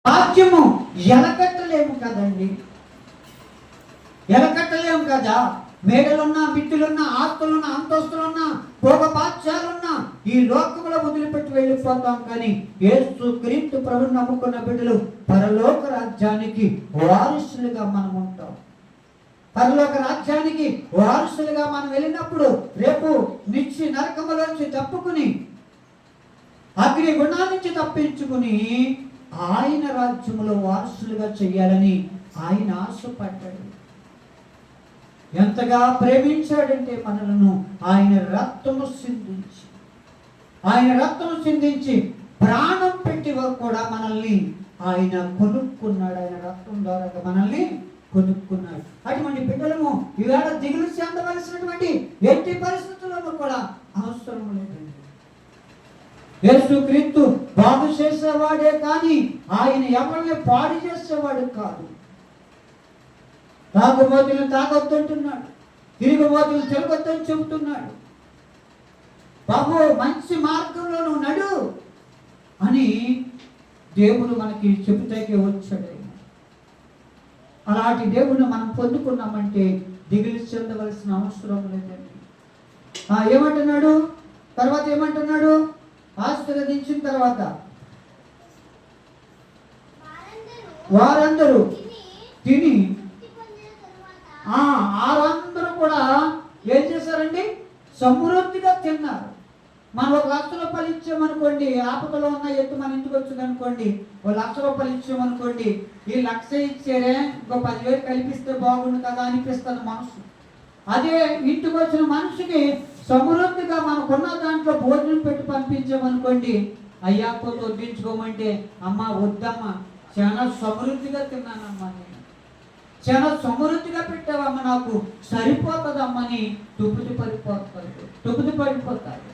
రాజ్యము ఎలకట్టలేము కదండి, ఎలకట్టలేము కదా. మేడలున్నా, మిత్తులున్నా, ఆస్తులున్నా, అంతస్తులున్నా, భోగపాత్యాలున్నా ఈ లోకములో వదిలిపెట్టి వెళ్ళిపోతాం. కానీ యేసు క్రీస్తు ప్రభువుని నమ్ముకున్న బిడ్డలు పరలోక రాజ్యానికి వారసులుగా మనం ఉంటాం. పరలోక రాజ్యానికి వారసులుగా మనం వెళ్ళినప్పుడు రేపు నిత్య నరకములోంచి తప్పుకుని, అగ్ని గుణాల నుంచి తప్పించుకుని ఆయన రాజ్యములో వారసులుగా చెయ్యాలని ఆయన ఆశపడ్డాడు. ఎంతగా ప్రేమించాడంటే మనలను ఆయన రక్తము సిందించి ప్రాణం పెట్టి కూడా మనల్ని ఆయన కొనుక్కున్నాడు. ఆయన రక్తం ద్వారా మనల్ని కొనుక్కున్నాడు. అటువంటి బిడ్డలము ఈవేళ దిగులు చెందవలసినటువంటి ఎట్టి పరిస్థితులను కూడా అవసరం లేదండి. యేసు క్రీస్తు బాగు చేసేవాడే కానీ ఆయన ఎవరిని పాడు చేసేవాడు కాదు. తాగుబోతులు తాగొద్దంటున్నాడు, తిరుగుబోతులు తిరగొద్దని చెబుతున్నాడు. బాబు మంచి మార్గంలో నువ్వు నడు అని దేవుడు మనకి చెబుతాకే వచ్చాడు. అలాంటి దేవుడిని మనం పొందుకున్నామంటే దిగులు చెందవలసిన అవసరం లేదండి. ఏమంటున్నాడు తర్వాత, ఏమంటున్నాడు? ఆశీర్వదించిన తర్వాత వారందరూ తిని వారందరూ కూడా ఏం చేశారండి? సమృద్ధిగా తిన్నారు. మనం 1 లక్ష రూపాయలు ఇచ్చామనుకోండి, ఆపదలో ఉన్న ఎత్తు మన ఇంటికి వచ్చింది అనుకోండి, 1 లక్ష రూపాయలు ఇచ్చామనుకోండి, ఈ 1 లక్ష ఇచ్చారే ఇంకో 10,000 కల్పిస్తే బాగుండు కదా అనిపిస్తుంది మనసు. అదే ఇంటికి వచ్చిన మనిషికి సమృద్ధిగా మనకున్న దాంట్లో భోజనం పెట్టి పంపించామనుకోండి, అయ్యా కొంత వడ్డించుకోమంటే, అమ్మ వద్దమ్మా, చాలా సమృద్ధిగా తిన్నానమ్మా, నేను చాలా సమృద్ధిగా పెట్టావమ్మ, నాకు సరిపోతుందమ్మని తుప్పుది పడిపోతారు.